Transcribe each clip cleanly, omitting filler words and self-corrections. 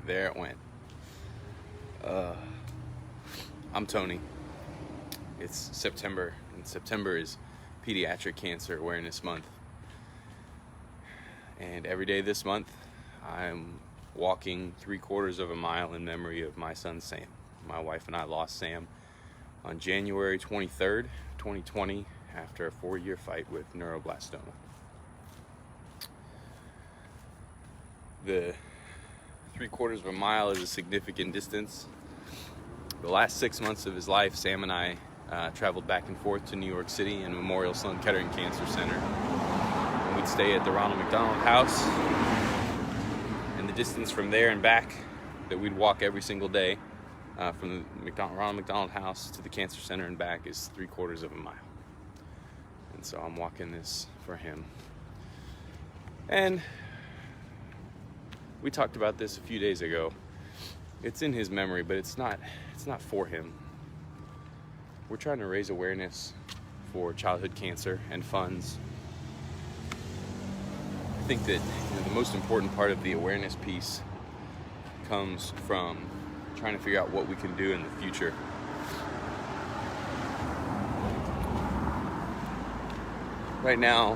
There it went. I'm Tony. It's September, and September is Pediatric Cancer Awareness Month. And every day this month, I'm walking 3/4 of a mile in memory of my son Sam. My wife and I lost Sam on January 23rd, 2020, after a 4-year fight with neuroblastoma. The 3/4 of a mile is a significant distance. The last 6 months of his life, Sam and I traveled back and forth to New York City and Memorial Sloan Kettering Cancer Center. And we'd stay at the Ronald McDonald House. And the distance from there and back that we'd walk every single day from the Ronald McDonald House to the Cancer Center and back is 3/4 of a mile. And so I'm walking this for him. And we talked about this a few days ago. It's in his memory, but it's not for him. We're trying to raise awareness for childhood cancer and funds. I think that the most important part of the awareness piece comes from trying to figure out what we can do in the future. Right now,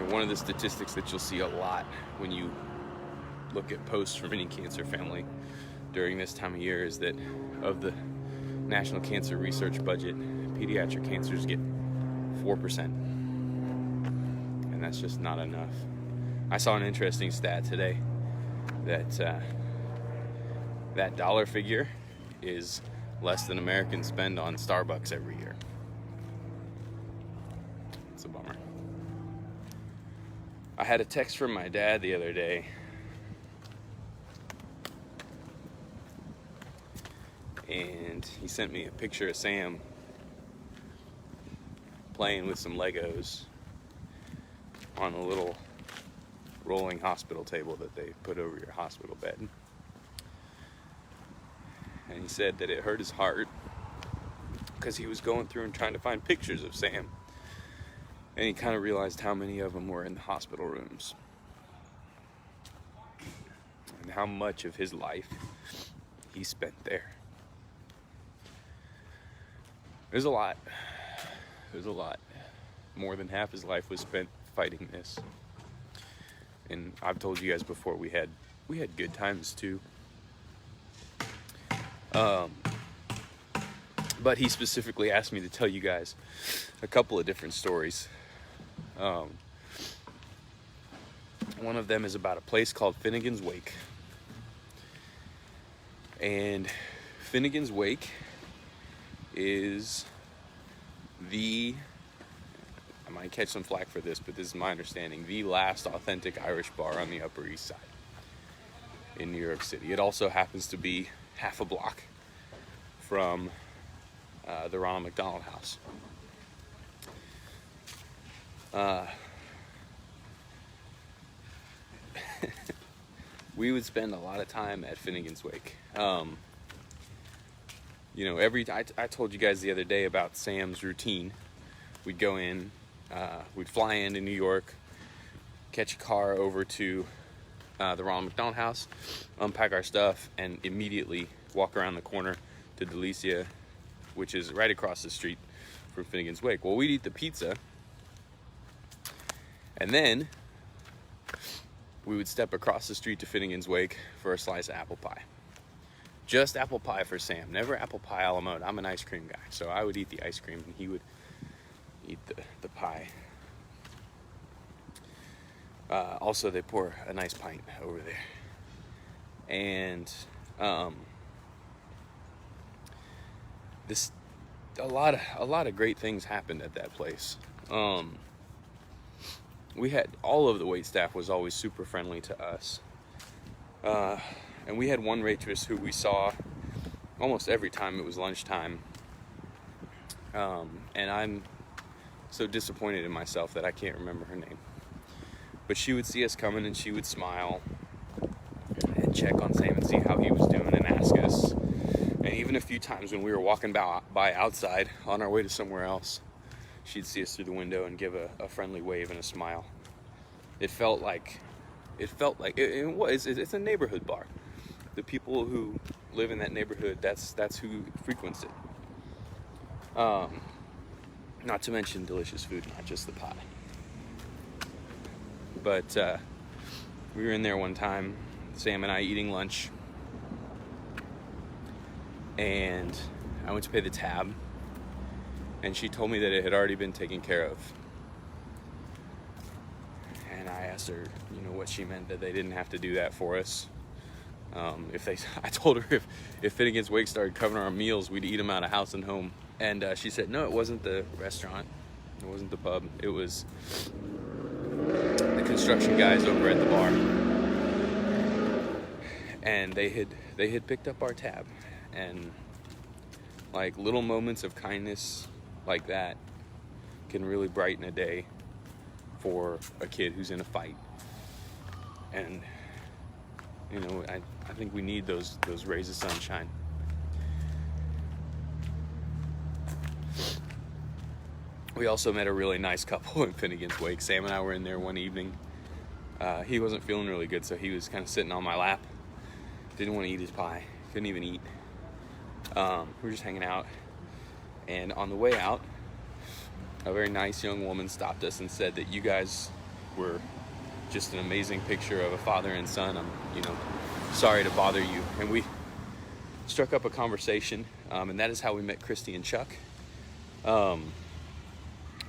one of the statistics that you'll see a lot when you look at posts from any cancer family during this time of year is that of the National Cancer Research budget, pediatric cancers get 4%. And that's just not enough. I saw an interesting stat today that that dollar figure is less than Americans spend on Starbucks every year. It's a bummer. I had a text from my dad the other day. And he sent me a picture of Sam playing with some Legos on a little rolling hospital table that they put over your hospital bed. And he said that it hurt his heart because he was going through and trying to find pictures of Sam. And he kind of realized how many of them were in the hospital rooms. And how much of his life he spent there. There's a lot. More than half his life was spent fighting this. And I've told you guys before, we had good times too. But he specifically asked me to tell you guys a couple of different stories. One of them is about a place called Finnegan's Wake. And Finnegan's Wake is I might catch some flack for this, but this is my understanding, the last authentic Irish bar on the Upper East Side in New York City. It also happens to be half a block from the Ronald McDonald House. We would spend a lot of time at Finnegan's Wake. I told you guys the other day about Sam's routine. We'd go in, we'd fly into New York, catch a car over to the Ronald McDonald House, unpack our stuff, and immediately walk around the corner to Delicia, which is right across the street from Finnegan's Wake. Well, we'd eat the pizza, and then we would step across the street to Finnegan's Wake for a slice of apple pie. Just apple pie for Sam, never apple pie a la mode. I'm an ice cream guy, so I would eat the ice cream and he would eat the pie. Also, they pour a nice pint over there. And a lot of great things happened at that place. We had all of the wait staff was always super friendly to us. And we had one waitress who we saw almost every time it was lunchtime. And I'm so disappointed in myself that I can't remember her name. But she would see us coming and she would smile and check on Sam and see how he was doing and ask us. And even a few times when we were walking by outside on our way to somewhere else, she'd see us through the window and give a friendly wave and a smile. It felt like it felt like it was. It's a neighborhood bar. The people who live in that neighborhood, that's who frequents it. Not to mention delicious food, not just the pie. But we were in there one time, Sam and I eating lunch, and I went to pay the tab, and she told me that it had already been taken care of. And I asked her, what she meant, that they didn't have to do that for us. I told her if Finnegan's Wake started covering our meals, we'd eat them out of house and home. And she said, no, it wasn't the restaurant, it wasn't the pub, it was the construction guys over at the bar. And they had picked up our tab, and like little moments of kindness like that can really brighten a day for a kid who's in a fight. And I think we need those rays of sunshine. We also met a really nice couple in Finnegan's Wake. Sam and I were in there one evening. He wasn't feeling really good, so he was kind of sitting on my lap. Didn't want to eat his pie. Couldn't even eat. We were just hanging out. And on the way out, a very nice young woman stopped us and said that you guys were just an amazing picture of a father and son. I'm, sorry to bother you. And we struck up a conversation, and that is how we met Christy and Chuck.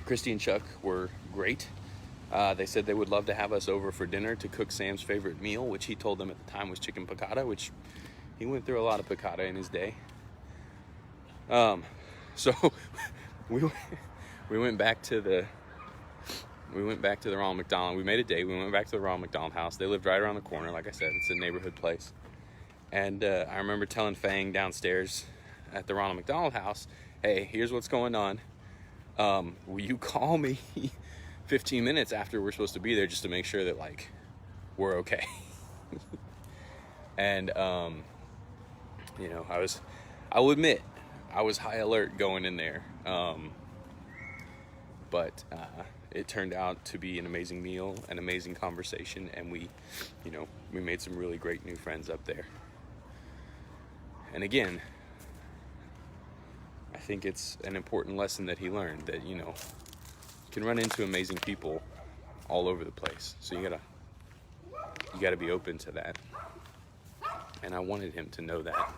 Christy and Chuck were great. They said they would love to have us over for dinner to cook Sam's favorite meal, which he told them at the time was chicken piccata, which he went through a lot of piccata in his day. So we went back to the Ronald McDonald. We made a date. We went back to the Ronald McDonald house. They lived right around the corner. Like I said, it's a neighborhood place. And I remember telling Fang downstairs at the Ronald McDonald house, hey, here's what's going on. Will you call me 15 minutes after we're supposed to be there just to make sure that, we're okay? And, I will admit, I was high alert going in there. But it turned out to be an amazing meal, an amazing conversation, and we made some really great new friends up there. And again, I think it's an important lesson that he learned, that you can run into amazing people all over the place. So you gotta be open to that. And I wanted him to know that.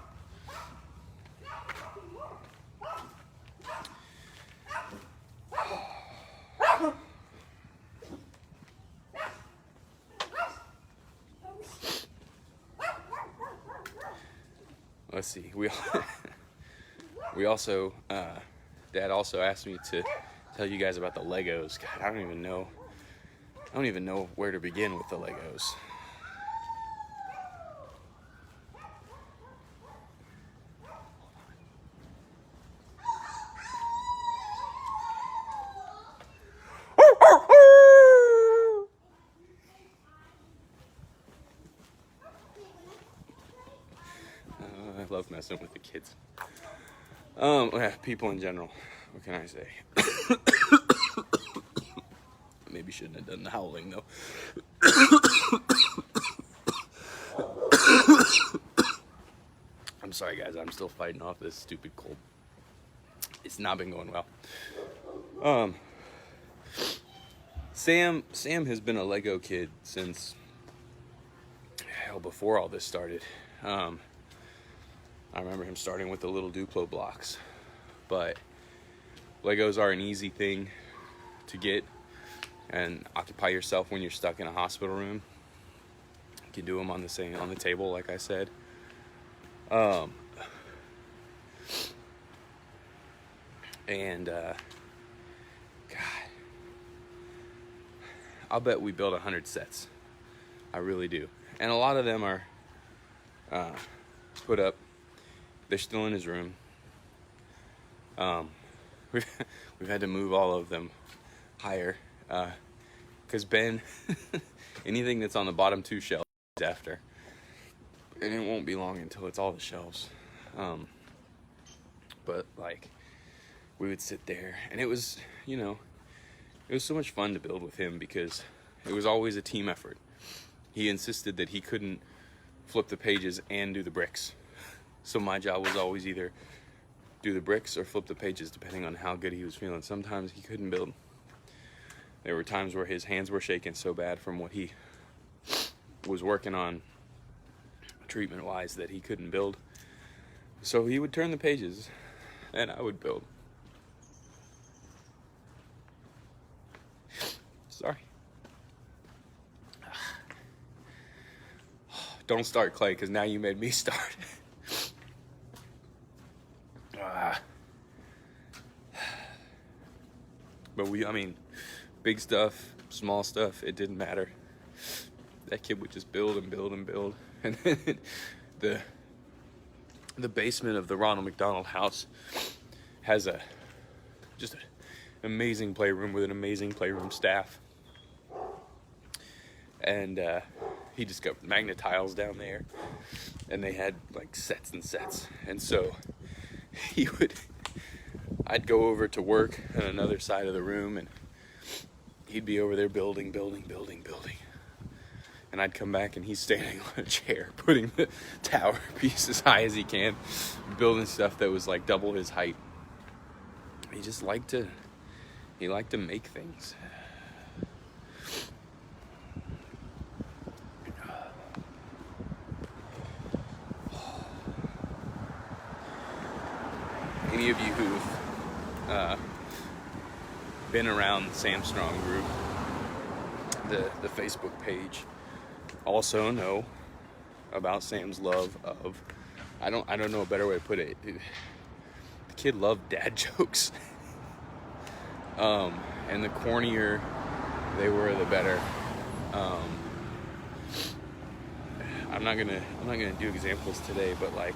Let's see. We also, Dad also asked me to tell you guys about the Legos. God, I don't even know where to begin with the Legos. I love messing with the kids. People in general. What can I say? Maybe shouldn't have done the howling though. I'm sorry guys, I'm still fighting off this stupid cold. It's not been going well. Sam has been a Lego kid since before all this started. I remember him starting with the little Duplo blocks, but Legos are an easy thing to get and occupy yourself when you're stuck in a hospital room. You can do them on the table, like I said. God, I'll bet we built 100 sets. I really do. And a lot of them are put up. They're still in his room. We've had to move all of them higher because Ben, anything that's on the bottom two shelves is after, and it won't be long until it's all the shelves. But we would sit there, and it was so much fun to build with him because it was always a team effort. he insisted that he couldn't flip the pages and do the bricks. So my job was always either do the bricks or flip the pages, depending on how good he was feeling. Sometimes he couldn't build. There were times where his hands were shaking so bad from what he was working on treatment-wise that he couldn't build. So he would turn the pages and I would build. Sorry. Don't start, Clay, because now you made me start. But big stuff, small stuff, it didn't matter. That kid would just build and build and build. And then the basement of the Ronald McDonald House has just an amazing playroom with an amazing playroom staff. And he discovered magnet tiles down there, and they had like sets and sets. And so I'd go over to work on another side of the room, and he'd be over there building. And I'd come back and he's standing on a chair, putting the tower piece as high as he can, building stuff that was like double his height. He liked to make things. Any of you who've been around the Sam Strong group, the Facebook page, also know about Sam's love of, I don't know a better way to put it. The kid loved dad jokes. And the cornier they were, the better. I'm not gonna do examples today, but like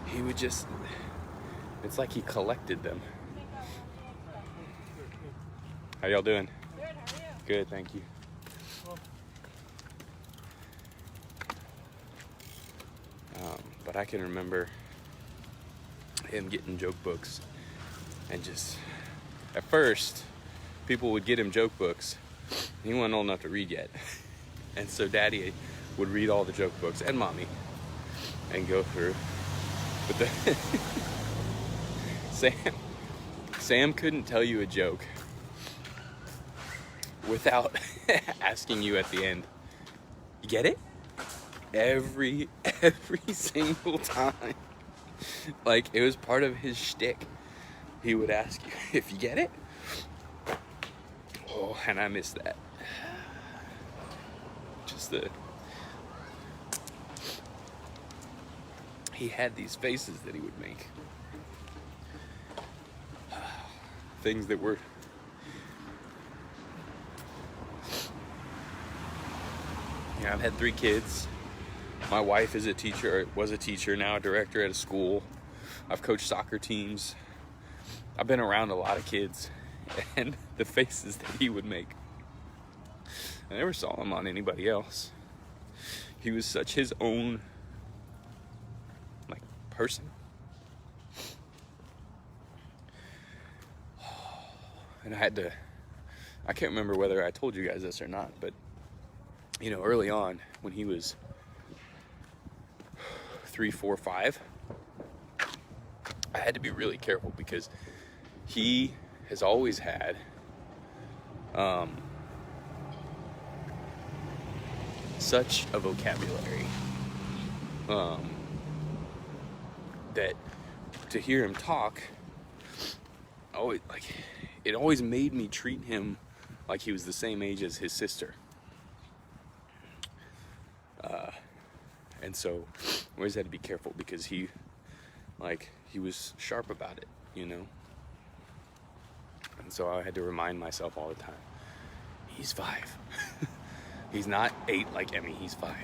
he would just, it's like he collected them. How y'all doing? Good, how are you? Good, thank you. But I can remember him getting joke books, and just, at first, people would get him joke books. He wasn't old enough to read yet. And so Daddy would read all the joke books, and Mommy, and go through. But Sam couldn't tell you a joke without asking you at the end, you get it? Every single time. Like, it was part of his shtick. He would ask you if you get it. Oh, and I miss that. He had these faces that he would make. Things that were, I've had 3 kids. My wife is a teacher, was a teacher, now a director at a school. I've coached soccer teams. I've been around a lot of kids, and the faces that he would make, I never saw him on anybody else. He was such his own, like, person. And I can't remember whether I told you guys this or not, but, early on, when he was 3, 4, 5, I had to be really careful because he has always had such a vocabulary that to hear him talk, it always made me treat him like he was the same age as his sister. And so I always had to be careful because he was sharp about it, And so I had to remind myself all the time, he's 5. He's not 8 like Emmy, he's 5.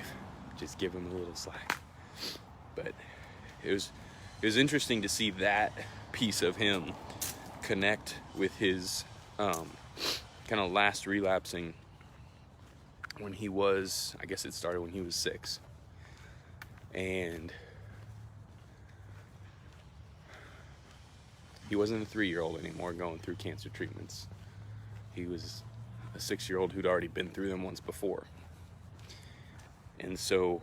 Just give him a little slack. But it was interesting to see that piece of him connect with his kind of last relapsing when he was, I guess it started when he was 6. And he wasn't a 3-year-old anymore going through cancer treatments. He was a 6-year-old who'd already been through them once before. And so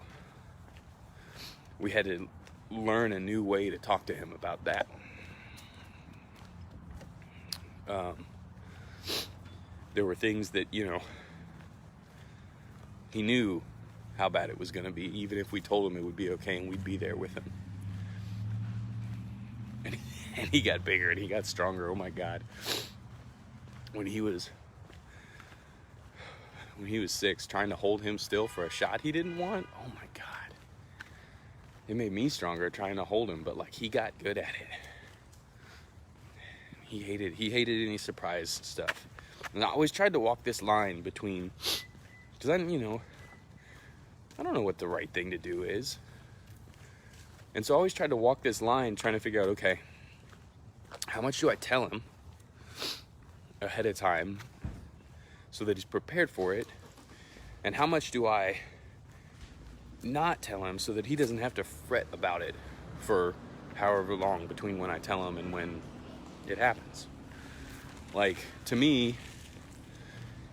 we had to learn a new way to talk to him about that. There were things that, he knew how bad it was going to be, even if we told him it would be okay and we'd be there with him. And he got bigger and he got stronger. Oh my God. When he was 6, trying to hold him still for a shot he didn't want. Oh my God. It made me stronger trying to hold him, but like, he got good at it. He hated any surprise stuff. And I always tried to walk this line between, because I don't know what the right thing to do is. And so I always tried to walk this line trying to figure out, okay, how much do I tell him ahead of time so that he's prepared for it? And how much do I not tell him so that he doesn't have to fret about it for however long between when I tell him and when it happens? Like, to me,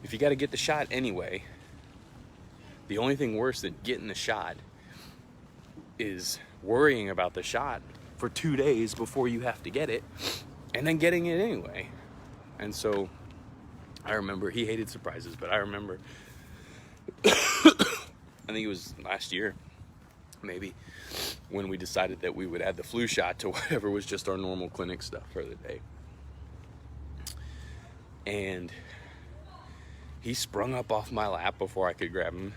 if you got to get the shot anyway, the only thing worse than getting the shot is worrying about the shot for 2 days before you have to get it, and then getting it anyway. And so I remember he hated surprises, but I remember I think it was last year, maybe, when we decided that we would add the flu shot to whatever was just our normal clinic stuff for the day. And he sprung up off my lap before I could grab him,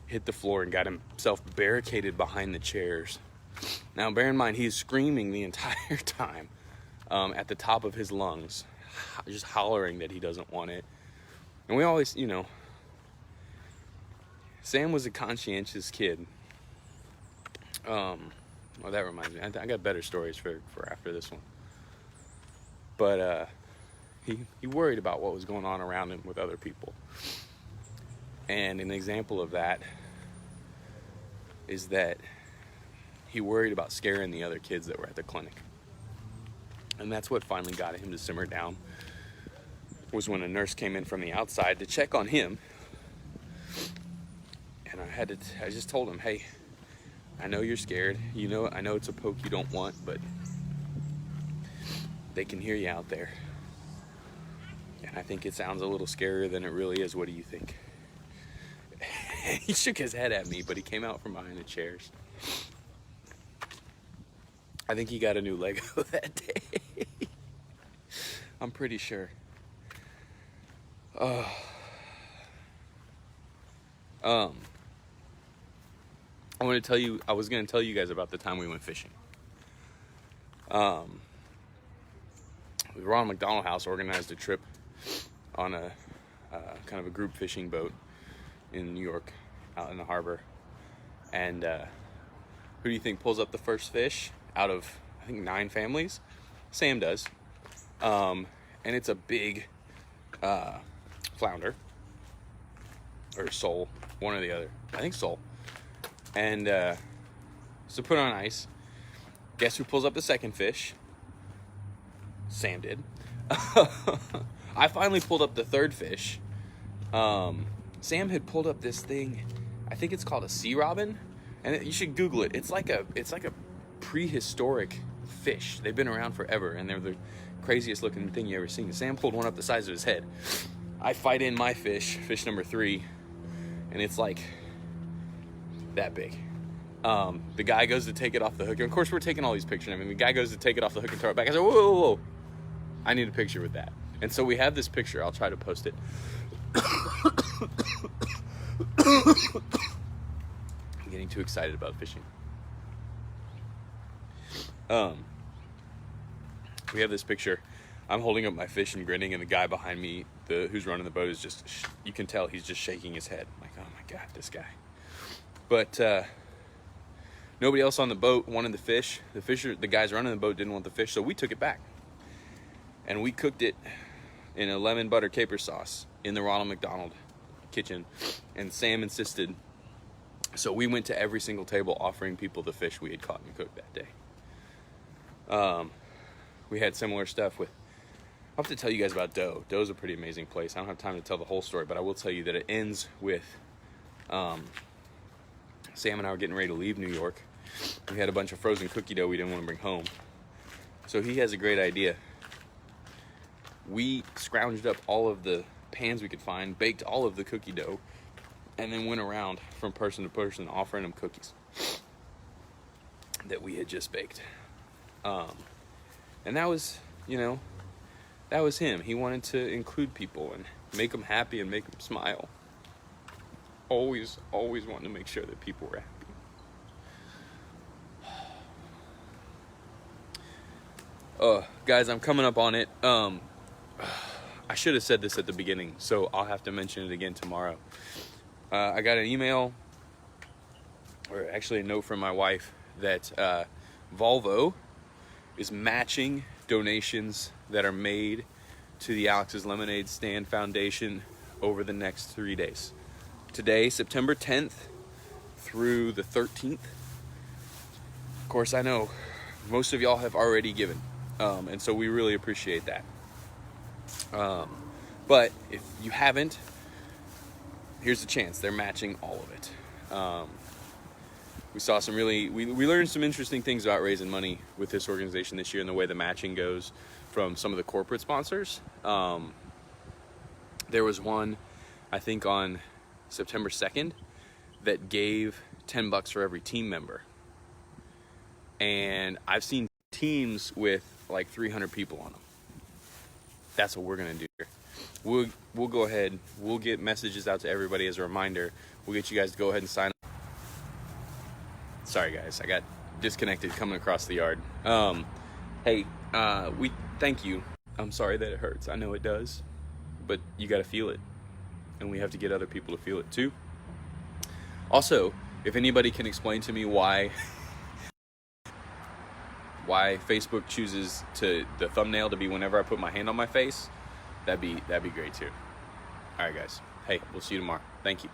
hit the floor, and got himself barricaded behind the chairs. Now, bear in mind, he's screaming the entire time at the top of his lungs, just hollering that he doesn't want it. And we always, Sam was a conscientious kid. Well, that reminds me, I got better stories for after this one. But he worried about what was going on around him with other people. And an example of that is that he worried about scaring the other kids that were at the clinic. And that's what finally got him to simmer down, was when a nurse came in from the outside to check on him. And I just told him, hey, I know you're scared. I know it's a poke you don't want, but they can hear you out there. And I think it sounds a little scarier than it really is. What do you think? He shook his head at me, but he came out from behind the chairs. I think he got a new Lego that day. I'm pretty sure. I was going to tell you guys about the time we went fishing. Ronald McDonald House organized a trip on a kind of a group fishing boat in New York, out in the harbor. And who do you think pulls up the first fish out of, I think, 9 families? Sam does. And it's a big flounder, or sole, one or the other. I think sole. And so put on ice. Guess who pulls up the second fish? Sam did. I finally pulled up the third fish. Sam had pulled up this thing, I think it's called a sea robin, and you should Google it. It's like a prehistoric fish. They've been around forever, and they're the craziest looking thing you ever seen. Sam pulled one up the size of his head. I fight in my fish number 3, and it's like that big. The guy goes to take it off the hook. And of course, we're taking all these pictures. I mean, the guy goes to take it off the hook and throw it back. I said, whoa, whoa, whoa. I need a picture with that. And so we have this picture. I'll try to post it. I'm getting too excited about fishing. We have this picture. I'm holding up my fish and grinning, and the guy behind me, who's running the boat, is just, you can tell he's just shaking his head. I'm like, oh my God, this guy. But nobody else on the boat wanted the fish. The guys running the boat didn't want the fish, so we took it back. And we cooked it in a lemon butter caper sauce in the Ronald McDonald kitchen. And Sam insisted. So we went to every single table offering people the fish we had caught and cooked that day. We had similar stuff with, I'll have to tell you guys about Doe. Doe's a pretty amazing place. I don't have time to tell the whole story, but I will tell you that it ends with Sam and I were getting ready to leave New York. We had a bunch of frozen cookie dough we didn't want to bring home. So he has a great idea. We scrounged up all of the pans we could find, baked all of the cookie dough, and then went around from person to person offering them cookies that we had just baked. And that was, that was him. He wanted to include people and make them happy and make them smile. Always wanting to make sure that people were happy. Guys, I'm coming up on it. I should have said this at the beginning, so I'll have to mention it again tomorrow. I got an email, or actually a note from my wife, that Volvo is matching donations that are made to the Alex's Lemonade Stand Foundation over the next 3 days. Today, September 10th through the 13th. Of course, I know most of y'all have already given, and so we really appreciate that. But if you haven't, here's the chance. They're matching all of it. We saw some we learned some interesting things about raising money with this organization this year and the way the matching goes from some of the corporate sponsors. There was one, I think on September 2nd, that gave $10 for every team member. And I've seen teams with like 300 people on them. That's what we're gonna do here. We'll go ahead, we'll get messages out to everybody as a reminder. We'll get you guys to go ahead and sign up. Sorry guys, I got disconnected coming across the yard. Hey, we thank you. I'm sorry that it hurts. I know it does, but you gotta feel it. And we have to get other people to feel it too. Also, if anybody can explain to me why Facebook chooses the thumbnail to be whenever I put my hand on my face, that'd be great too. All right, guys. Hey, we'll see you tomorrow. Thank you.